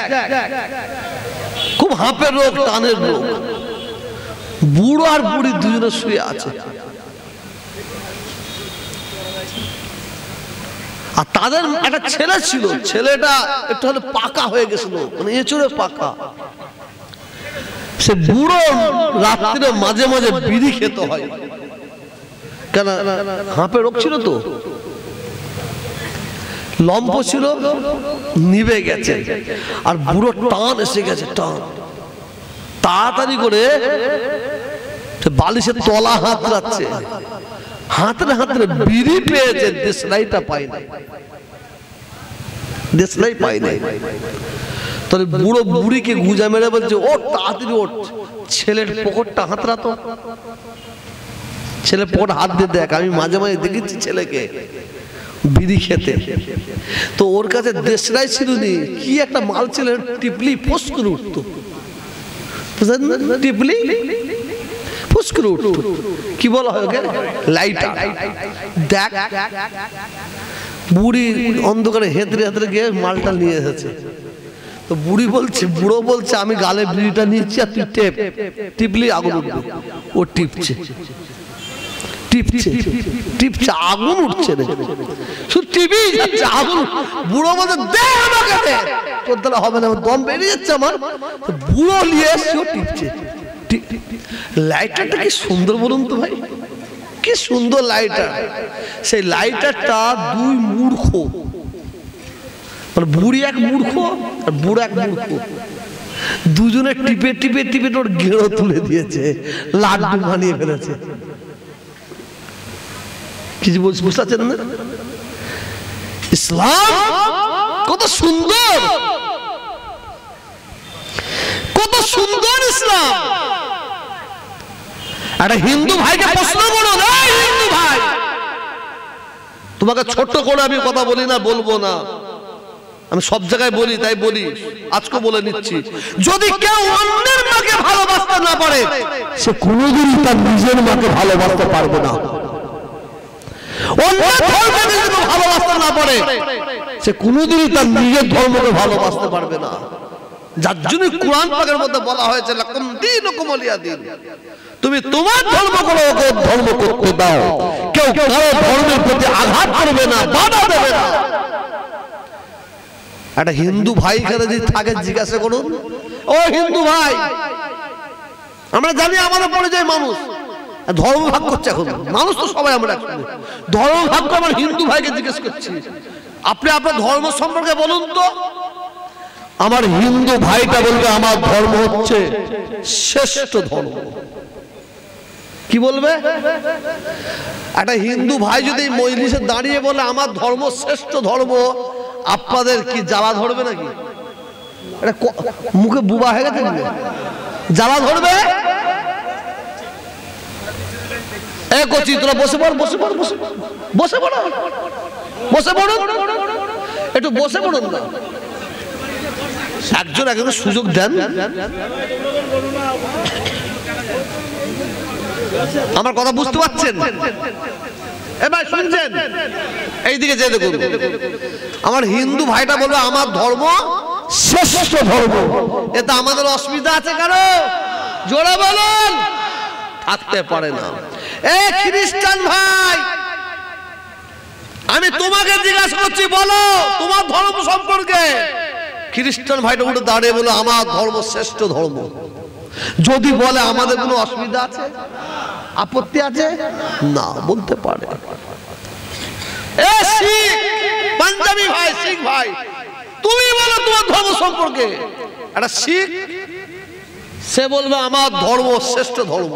S1: খুব হাঁপের রোগ, টানের রোগ। বুড়ো আর বুড়ি দুজনে শুয়ে আছে, আর তাদের একটা ছেলে ছিল, ছেলেটা একটু হলে পাকা হয়ে গেছিল, মানে এঁচড়ে পাকা। সে বুড়ো রাত্রে মাঝে মাঝে বিড়ি খেতে হয়, কেন হাঁপে রোগ ছিল তো, লম্প ছিল, নিভে গেছে, আর বুড়ো টান এসে গেছে, টান। তাড়াতাড়ি করে বালিশের তলা হাত রাখছে, হাতরে হাতরে বিড়ি পেয়েছে, দেশলাইটা পাই নাই, দেশলাই পাই নাই। তাহলে বুড়ো বুড়িকে গুজা মেরে বলছে ওঠ, তাড়াতাড়ি ওঠ, ছেলের পকেটটা হাত রাখো, ছেলে পকেট হাত দিয়ে দেখ। আমি মাঝে মাঝে দেখেছি ছেলেকে বিড়ি খেতে, তো ওর কাছে দেশলাই ছিল নি, কি একটা মাল ছিল, টিপলি ফোস করে উঠতো, টিপলি ফোস করে উঠতো, কি বলা হয় ওকে, লাইটার। দেখ বুড়ি অন্ধকারে হেতরে হেতরে গিয়ে মালটা নিয়ে এসেছে, তো বুড়ি বলছে, বুড়ো বলছে আমি গালে বিড়িটা নিচ্ছি আর তুই টেপ, টিপলি আগুন উঠবে। ও টিপছে টিপছে টিপছে, আগুন উঠছে রে, শুধু টিপি যাচ্ছে আগুন। বুড়ো বলছে দে আমাকে দে, তোর দ্বারা হবে না, দম বেরিয়ে যাচ্ছে আমার। বুড়ো নিয়ে এসছে, ও টিপছে। লাইটারটা কি সুন্দর বলুন তো ভাই, কি সুন্দর লাইটার। সেই লাইটারটা দুই মূর্খ, বুড়ি এক মূর্খ আর বুড়ো এক মূর্খ, দুজনে টিপে টিপে টিপে তোর গেড়ো তুলে দিয়েছে, লাড্ডু বানিয়ে ফেলেছে। কিছু বলছি, বুঝতে পারছেন না? ইসলাম কত সুন্দর, কত সুন্দর ইসলাম। একটা হিন্দু ভাইকে প্রশ্ন করো, হিন্দু ভাই, তোমাকে ছোট্ট করে আমি কথা বলি না, বলবো না, আমি সব জায়গায় বলি, তাই বলি, আজকে বলে নিচ্ছি, যদি কেউ অন্যের মাকে ভালোবাসতে না পারে, সে কোনোদিন তার নিজের মাকে ভালোবাসতে পারবে না। অন্যের ধর্মকে যদি ভালোবাসতে না পারে, সে কোনোদিন তার নিজের ধর্মকে ভালোবাসতে পারবে না। যার জন্য কোরআন পাকের মধ্যে বলা হয়েছে লাকুম দীনুকুম ওয়ালিয়া দীন, তুমি তোমার ধর্ম করো, ওকে ধর্ম করতে দাও, কেউ কারো ধর্মের প্রতি আঘাত করবে না, বাধা দেবে না। একটা হিন্দু ভাই এখানে যদি থাকে জিজ্ঞাসা করুন, ও হিন্দু ভাই, আমরা জানি আমাদের পরিচয় মানুষ, ধর্ম ভাগ করছে এখন মানুষ, তো সবাই আমরা ধর্ম ভাগ করে, আমার হিন্দু ভাইকে জিজ্ঞেস করছি আপনি আপনার ধর্ম সম্পর্কে বলুন তো। আমার হিন্দু ভাইটা বলবে আমার ধর্ম হচ্ছে শ্রেষ্ঠ ধর্ম। কি বলবে? একটা হিন্দু ভাই যদি মজলিসে দাঁড়িয়ে বলে আমার ধর্ম শ্রেষ্ঠ ধর্ম, আপনাদের কি জ্বালা ধরবে নাকি? মুখে বুবা হয়ে গেছে, জ্বালা ধরবে? এ কচি তোরা বসে পড়, বসে পড়, বসে বসে পড়ো, বসে পড়ো, একটু বসে পড়ুন না, একজন একজন সুযোগ দেন। আমার কথা বুঝতে পারছেন? এবার শুনছেন, এইদিকে যে দেখুন, আমার হিন্দু ভাইটা বলবে আমার ধর্ম শ্রেষ্ঠ ধর্ম, এতে আমাদের অসুবিধা আছে কারো? জোরে বলুন। থাকতে পারে না। এ খ্রিস্টান ভাই, আমি তোমাকে জিজ্ঞাসা করছি, বলো তোমার ধর্ম সম্পর্কে। খ্রিস্টান ভাইটা উঠে দাঁড়িয়ে বলে আমার ধর্ম শ্রেষ্ঠ ধর্ম। যদি বলে আমাদের কোনো অসুবিধা আছে, আপত্তি আছে? না, বলতে পারে। এ শিখ পাঞ্জাবি ভাই, শিখ ভাই, তুমি বলো তোমার ধর্ম সম্পর্কে। একটা শিখ সে বলবে আমার ধর্ম শ্রেষ্ঠ ধর্ম।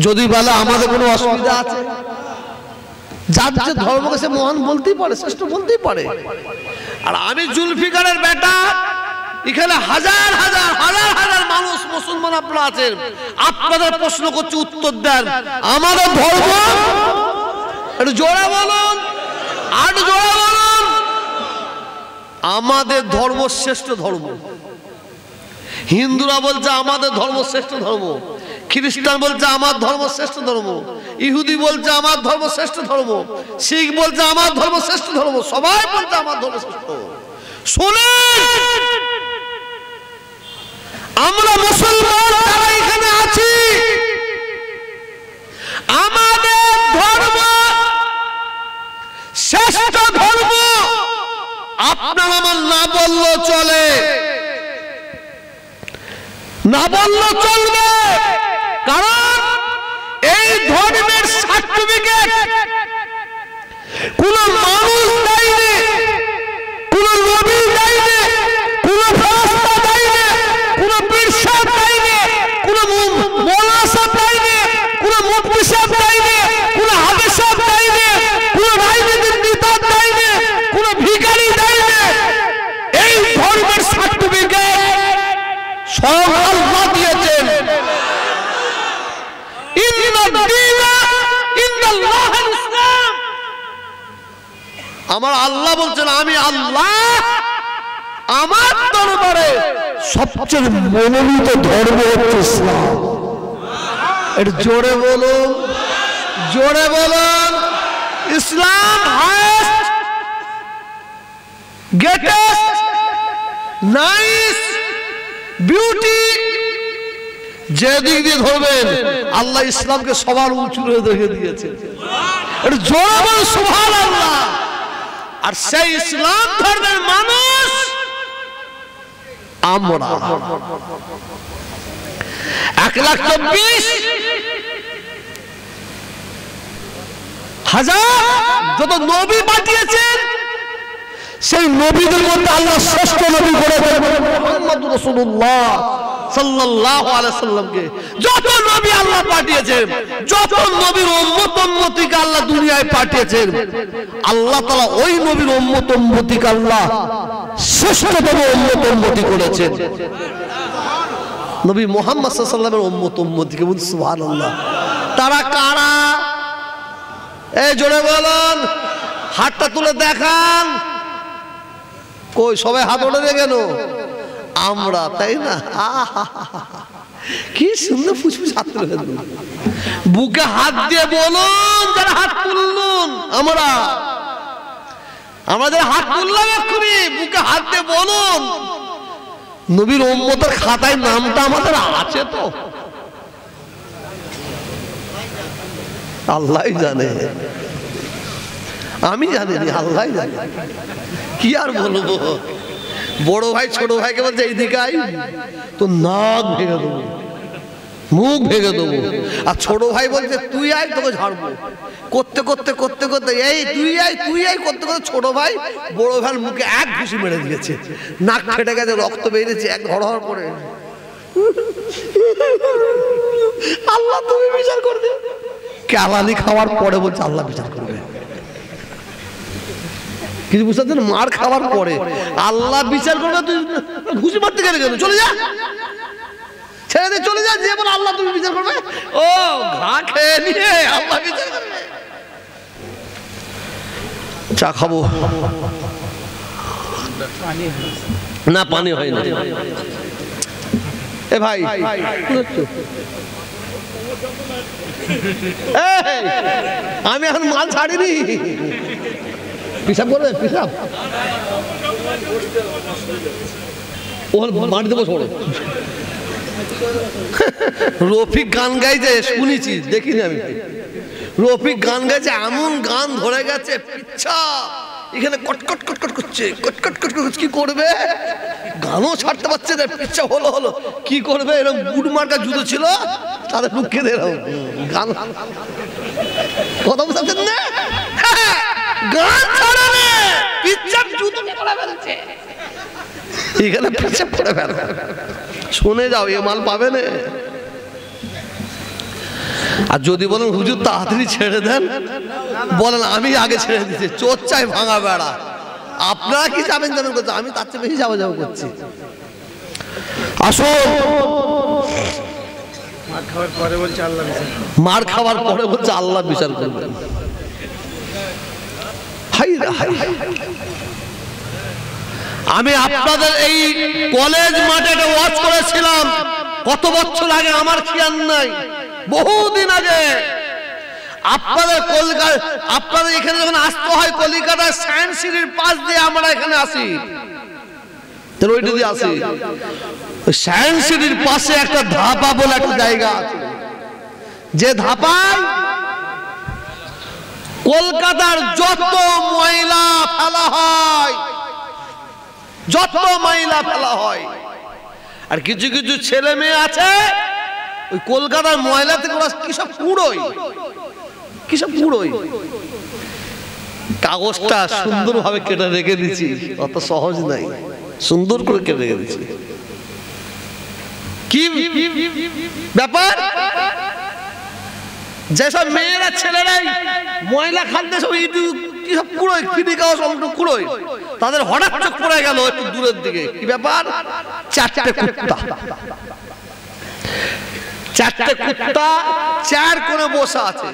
S1: যদি বলে আমাদের কোনো অসুবিধা আছে, যার যে ধর্মকে সে মহান বলতেই পারে, শ্রেষ্ঠ বলতেই পারে। আর আমি জুলফিকারের বেটা, এখানে হাজার হাজার হাজার হাজার মানুষ মুসলমান আপনারা আছেন, আপনাদের প্রশ্ন করছি, উত্তর দেন। আমাদের ধর্ম, একটু জোরে বলুন, আর জোরে বলুন। আমাদের ধর্ম শ্রেষ্ঠ ধর্ম। হিন্দুরা বলছে আমাদের ধর্ম শ্রেষ্ঠ ধর্ম, খ্রিস্টান বলছে আমার ধর্ম শ্রেষ্ঠ ধর্ম, ইহুদি বলছে আমার ধর্ম শ্রেষ্ঠ ধর্ম, শিখ বলছে আমার ধর্ম শ্রেষ্ঠ ধর্ম, সবাই বলছে আমার ধর্ম শ্রেষ্ঠ। শুনুন, আমরা মুসলমান যারা এখানে আছি, আমাদের ধর্ম শ্রেষ্ঠ ধর্ম। আপনার আমার না বললেও চলে, না বললেও চলবে, কারণ এই ধর্মের সার্টিফিকেট কোন মানুষ দেয়নি, কোন নবী দেয়নি, কোন ফেরেশতা দেয়নি, কোন পীর সাহেব দেয়নি, কোন মওলানা সাহেব দেয়নি, কোন মুফতি সাহেব দেয়নি, কোন হাফেজ সাহেব দেয়নি, কোন রাজনীতির নেতা দেয়নি, কোন ভিখারি দেয়নি। এই ধর্মের সার্টিফিকেট সব আল্লাহ দিয়েছেন। আমার আল্লাহ বলছেন, আমি আল্লাহ, আমার দরবারে সবচেয়ে মনোনীত ধর্ম হচ্ছে ইসলাম। এটা জোরে বলুন, জোরে বলুন। ইসলাম হাইয়েস্ট, গ্রেটেস্ট, নাইস, বিউটি। যেদিক দিয়ে ধরবেন আল্লাহ ইসলামকে সবার উঁচু রেখে দিয়েছে। এটা জোরে বলুন সুবহানাল্লাহ। আর সেই ইসলাম ধর্মের মানুষ আমরা 1,24,000 যত নবী পাঠিয়েছেন, সেই নবীদের মধ্যে আল্লাহ শ্রেষ্ঠ নবী করেছেন মুহাম্মদুর রাসূলুল্লাহ সাল্লাল্লাহু আলাইহি সাল্লামকে। যত নবী আল্লাহ পাঠিয়েছেন, যত নবীর উম্মত উম্মতিকে আল্লাহ দুনিয়ায় পাঠিয়েছেন, আল্লাহ তাআলা ওই নবীর উম্মত উম্মতিকে আল্লাহ শ্রেষ্ঠতম উম্মত উম্মতি করেছেন। নবী মুহাম্মদ সাল্লাল্লাহু আলাইহি ওয়াসাল্লামের উম্মত উম্মতিকে, বলুন সুবহানাল্লাহ। তারা কারা? এই জোরে বলুন, হাতটা তুলে দেখান। কই সবাই হাত ওঠে কেন? আমরা, তাই না? কি সুন্দর ফুসফুস হাত তুলে দিল। বুকে হাত দিয়ে বলুন যারা হাত তুললুন, আমরা আমাদের হাত তুললাম এক্ষুনি, বুকে হাত দিয়ে বলুন নবীর উম্মতের খাতায় নামটা আমাদের আছে তো? আল্লাহই জানে, আমি জানি, আল্লাহই জানে। কি আর বলবো? বড় ভাই ছোট ভাইকে বলছে এইদিকে আই, তো নাক ভেঙে দেবো, মুখ ভেঙে দেবো। আর ছোট ভাই বলছে তুই আয়, তোকে ঝাড়বো। করতে করতে করতে করতে এই তুই আয় তুই আয় করতে করতে ছোট ভাই বড় ভাইয়ের মুখে এক ঘুষি মেরে দিয়েছে, নাক ফেটে গেছে, রক্ত বেরিয়েছে এক হড়হড় করে। আল্লাহ তুমি বিচার করবে। কেলানি খাওয়ার পরে বলছে আল্লাহ বিচার করবে। কিছু বুঝতে পারছেন? মার খাওয়ার পরে আল্লাহ বিচার করবে। তুই ঘুষি মারতে গেলে কেন? চলে যা, ছেড়ে দিয়ে চলে যা, যে বলে আল্লাহ তুমি বিচার করবে। ও ঘা খেয়ে নিয়ে আল্লাহ বিচার করবে। চা খাবো না, পানি হয় না। এ ভাই আমি এখন মাল ছাড়িনি। পিসাব করবে, পিসাব মাটিতে বসে পড়ো। রফিক গান গাইছে, শুনেছি, দেখিনি আমি। রফিক গান গাইছে, এমন গান ধরে গেছে, পিচ্ছা এখানে কটকট কটকট করছে, কটকট কটকট। কি করবে, গানও ছাড়তে পারছে না, পিচ্ছা হলো হলো। কি করবে, এরকম বুট মার্কা জুতো ছিল, তাদের মুখে এরকম গান। কথা বুঝাচ্ছেন না, গান ছাড়া না, পিচ্ছা জুতো পরে ফেলছে, এখানে পিচ্ছা পরে ফেলে। শুনে যাও, এ মাল পাবে না। আর যদি বলেন হুজুর তাড়াতাড়ি ছেড়ে দেন, বলেন আমি আগে ছেড়ে দিচ্ছি, চোর চাই ভাঙা বেড়া। আপনারা কি যাবেন যাবেন করছে, আমি তার চেয়ে বেশি যাবো যাবো করছি। আসুন, মার খাওয়ার পরে বলছে আল্লাহ বিচার করবেন। আমি আপনাদের এই কলেজ মাঠে একটা ওয়াজ করেছিলাম, কত বছর আগে আমার খেয়াল নাই, বহুদিন আগে। আপনাদের কলকাতা, আপনাদের এখানে যখন আসতে হয় কলিকাতার সায়েন্স সিটির পাশ দিয়ে আমরা এখানে আসি, তাহলে ওইটা দিয়ে আসি। সায়েন্স সিটির পাশে একটা ধাপা বলে একটা জায়গা আছে, যে ধাপায় কলকাতার যত ময়লা ফেলা হয়, যত ময়লা ফেলা হয়। আর কিছু কিছু ছেলে মেয়ে আছে ওই কলকাতার ময়লা থেকে ওরা কিসব কুড়োয়, কিসব কুড়োয়। কাগজটা সুন্দর ভাবে কেটে রেখে দিচ্ছি, অত সহজ নাই, সুন্দর করে কেটে রেখে দিচ্ছি। কি ব্যাপার, যেসব মেয়েরা ছেলেরাই ময়লা খাদ্যে সব সব কুড়োয়, কিডনি কাগজ কুড়োয়, তাদের হঠাৎ চোখ পড়ে গেল একটু দূরের দিকে। কি ব্যাপার, চারটে কুত্তা, চারটে কুত্তা চার কোণে বসে আছে,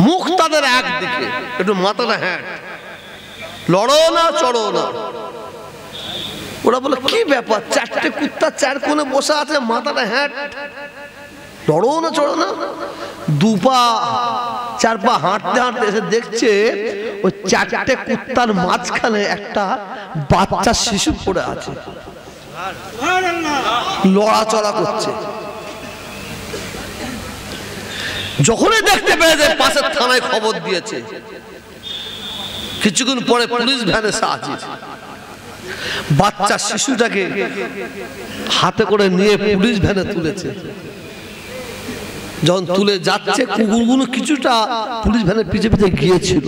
S1: মুখ তাদের একদিকে, একটু মাথাটা হ্যাঁ, লড়ো না চড়ো না। ওরা বলে কি ব্যাপার, চারটে কুত্তা চার কোণে বসে আছে, মাথাটা হ্যাঁ, লড়ো না চড়ো না। দুপা চার পা হাঁটতে হাঁটতে এসে দেখছে ওই চারটে কুত্তার মাঝখানে একটা বাচ্চা শিশু পড়ে আছে, লড়াচড়া করছে। যখনই দেখতে পেয়েছে পাশের থানায় খবর দিয়েছে। কিছুক্ষণ পরে পুলিশ ভ্যানে সাহায্য, বাচ্চা শিশুটাকে হাতে করে নিয়ে পুলিশ ভ্যানে তুলেছে। যখন তুলে যাচ্ছে, কুকুরগুলো কিছুটা পুলিশ ভ্যানের পিছে পিছে গিয়েছিল।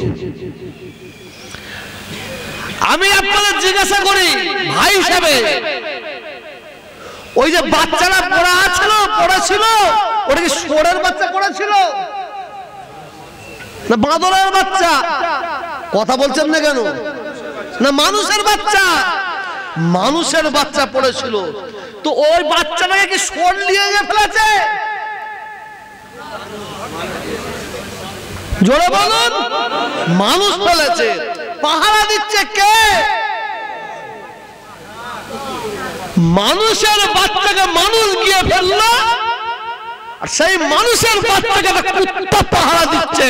S1: আমি আপনাদের জিজ্ঞাসা করি ভাই হিসাবে, ওই যে বাচ্চারা পড়েছিল, ওটা কি শুয়োরের বাচ্চা পড়েছিল না বাঁদরের বাচ্চা? কথা বলছেন না কেন? না মানুষের বাচ্চা? মানুষের বাচ্চা পড়েছিল। তো ওই বাচ্চাটাকে কি শুয়োর নিয়ে গিয়ে ফেলেছে? জোরে বলুন, মানুষ ফেলেছে। পাহারা দিচ্ছে কে? মানুষের বাচ্চাকে মানুষ গিয়ে ফেললো, আর সেই মানুষের বাচ্চাকে কুত্তা পাহারা দিচ্ছে।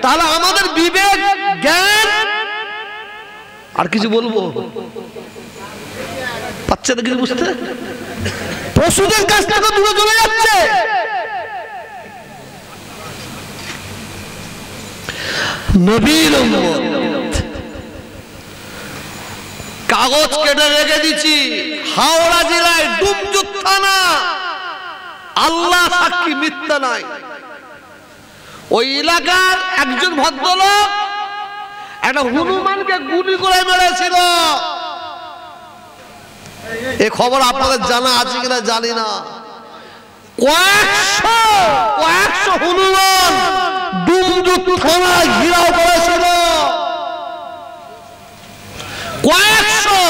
S1: তাহলে আমাদের বিবেক জ্ঞান, আর কিছু বলবো পাচ্ছে না, কিছু বুঝতে, পশুদের কাছ থেকে দূরে চলে যাচ্ছে। নবীর উম্মত, কাগজ কেটে রেখে দিচ্ছি, হাওড়া জেলায় ডুমজুর থানা, আল্লাহ সাক্ষী মিথ্যা নাই। ওই এলাকার একজন ভদ্রলোক একটা হনুমানকে গুলি করে মেরেছিল। এ খবর আপনাদের জানা আছে কিনা জানি না। কয়েকশো হনুমান ডুমজুর থানায় ঘেরাও করেছিল, কয়েকশো।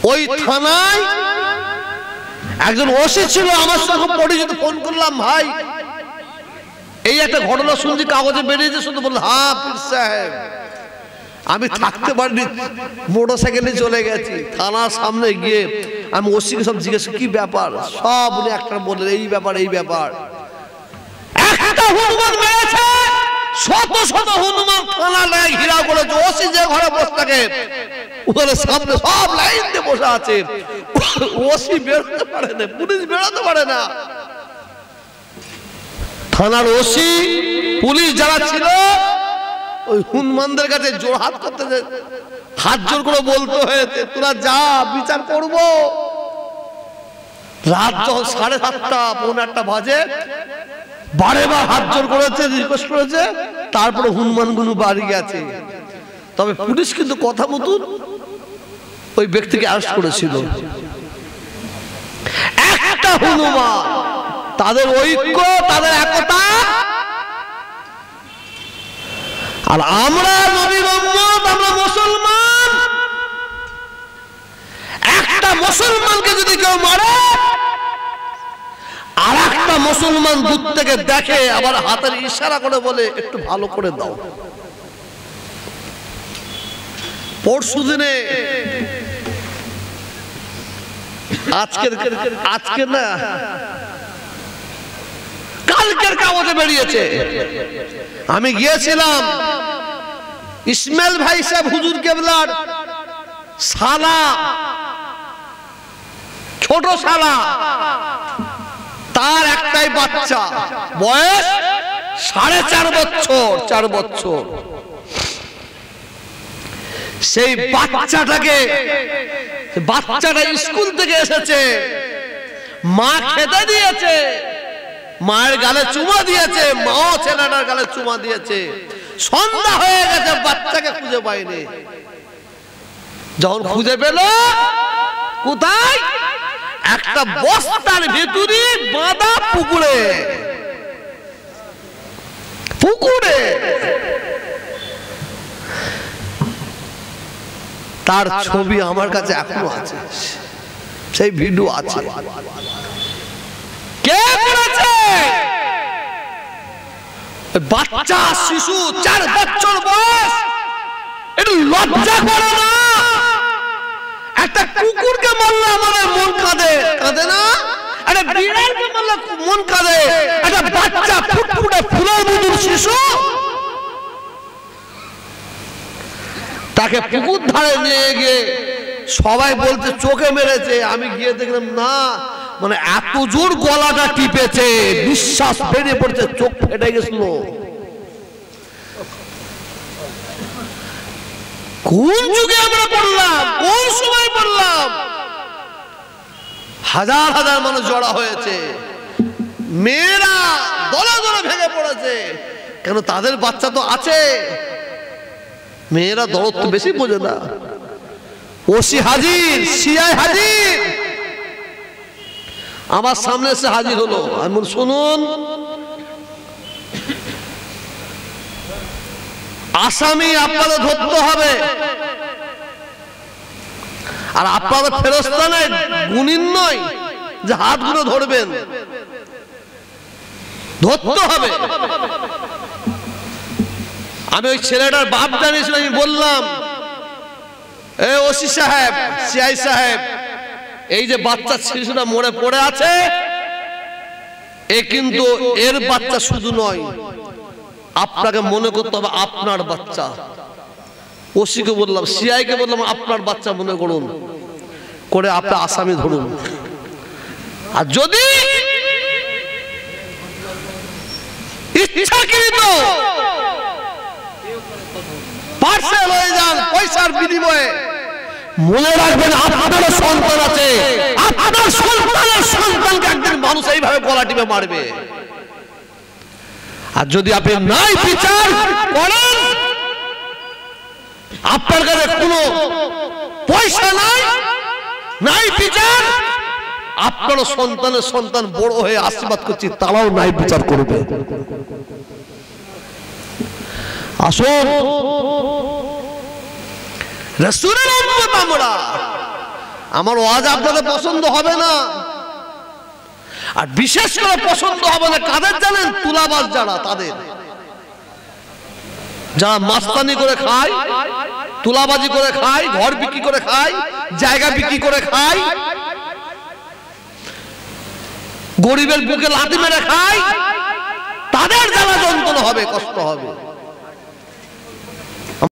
S1: ওই থানায় একজন ওসি ছিল, আমার সঙ্গে পরিচিত। ফোন করলাম, ভাই এই একটা ঘটনা শুনছি, কাগজে বেরিয়েছে, শুধু বলল হ্যাঁ পীর সাহেব। আমি থাকতে পারিনি, মোটরসাইকেলে চলে গেছি থানার সামনে গিয়ে আমি ওসিকে সব জিজ্ঞেস কি ব্যাপার, সব উনি একটা বললেন এই ব্যাপার এই ব্যাপার। একটা হনুমান মেরেছে, শত শত হনুমান থানা লাইন ঘেরাও করেছে। ওসি যে ঘরে বসে থাকে ওখানে সামনে সব লাইন দিয়ে বসে আছে, ওসি বেরোতে পারে না, পুলিশ বেরোতে পারে না। থানার ওসি পুলিশ যারা ছিল ওই হনুমানদের কাছে জোর হাত করতে, হাত জোর করে বলতে হয়েছে তোরা যা বিচার করবো। রাত যখন 7:30 পৌনে 8টা বাজে, বারেবার হাত জোর করেছে, রিকোয়েস্ট করেছে, তারপরে হনুমানগুলো বাড়ি গেছে। তবে পুলিশ কিন্তু কথা মতন ওই ব্যক্তিকে অ্যারেস্ট করেছিল। একটা হনুমান, তাদের ঐক্য, তাদের একতা। আর আমরা নবীর উম্মত, আমরা মুসলমান। একটা মুসলমানকে যদি কেউ মারে, আর একটা মুসলমান দূর থেকে দেখে, আবার হাতের ইশারা করে বলে একটু ভালো করে দাও। পরশু দিনে আজকে না কালকের কাগজে বেরিয়েছে, আমি গিয়েছিলাম ইসমাইল ভাই সাহেব হুজুর কেবলার শালা, ছোট শালা, তার একটাই বাচ্চা, বয়স 4.5 বছর, 4 বছর। সেই বাচ্চাটা স্কুল থেকে এসেছে, মা খেতে দিয়েছে, মায়ের গালে চুমা দিয়েছে, মাও ছেলেটার গালে চুমা দিয়েছে। সন্ধ্যা হয়ে গেছে, বাচ্চাকে খুঁজে পায়নি। যখন খুঁজে পেল, কোথায়? একটা বস্তার ভেতরে বাঁধা পুকুরে। তার ছবি আমার কাছে এখনো আছে, সেই ভিডিও আছে। কে করেছে? বাচ্চা শিশু, 4 বছর বয়স। একটু লজ্জা করে না? একটা কুকুরকে মারলে আমাদের মন কাঁদে, কাঁদে না? একটা বিড়ালকে মারলে মন কাঁদে, একটা বাচ্চা ফুটফুটে ফুলের মতো শিশু, তাকে পুকুর ধারে নিয়ে গিয়ে সবাই বলতে চোখে মেরেছে। আমি গিয়ে দেখলাম না, মানে এত জোর গলাটা টিপেছে, নিঃশ্বাস বেরিয়ে পড়ছে, চোখ ফেটে গেছিল। কোন যুগে আমরা পড়লাম, কোন সময় পড়লাম? হাজার হাজার মানুষ জড়া হয়েছে, মেয়েরা দলে দলে ভেঙে পড়েছে। কেন? তাদের বাচ্চা তো আছে। মেয়েরা দরদ তো বেশি বোঝে না। ওসি হাজির, সিআই হাজির, আমার সামনে এসে হাজির হলো। আমি বলি শুনুন, আসামি আপনাদের ধরতে হবে, আর আপনাদের ফেরস্তা নেই, গুণিন নয় যে হাতগুলো ধরবেন, ধরতে হবে। আমি ওই ছেলেটার বাপ জানিয়েছিলাম, আমি বললাম এ ওসি সাহেব, সিআই সাহেব, এই যে বাচ্চা শিশুটা মরে পড়ে আছে, এ কিন্তু এর বাচ্চা শুধু নয়, আপনাকে মনে করতে হবে আপনার বাচ্চা। ওসিকে বললাম, সিআই কে বললাম আপনার বাচ্চা মনে করুন, করে আপনার আসামি ধরুন। আর যদি ইচ্ছাকৃত পার্সেল হয়ে যান পয়সার বিনিময়ে, মনে রাখবেন আপনার সন্তান আছে, আপনার সন্তানের সন্তানকে একদিন মানুষ এইভাবে গলা টিপে মারবে। আর যদি আপনি নাই বিচার করেন, আপনার কাছে কোনো পয়সা নাই, নাই বিচার, আপনার সন্তানের সন্তান বড় হয়ে আশীর্বাদ করছি, তারাও নাই বিচার করবে। আসুন, রাসূলের উম্মত আমরা। আমার ওয়াজ আপনাদের পছন্দ হবে না, আর বিশেষ করে পছন্দ হবে না কাদের জানেন? তুলাবাজ যারা, তাদের। যারা মাস্তানি করে খায়, তুলাবাজি করে খায়, ঘর বিক্রি করে খায়, জায়গা বিক্রি করে খায়, গরিবের বুকে লাথি মেরে খায়, তাদের জ্বালা যন্ত্রণা হবে, কষ্ট হবে।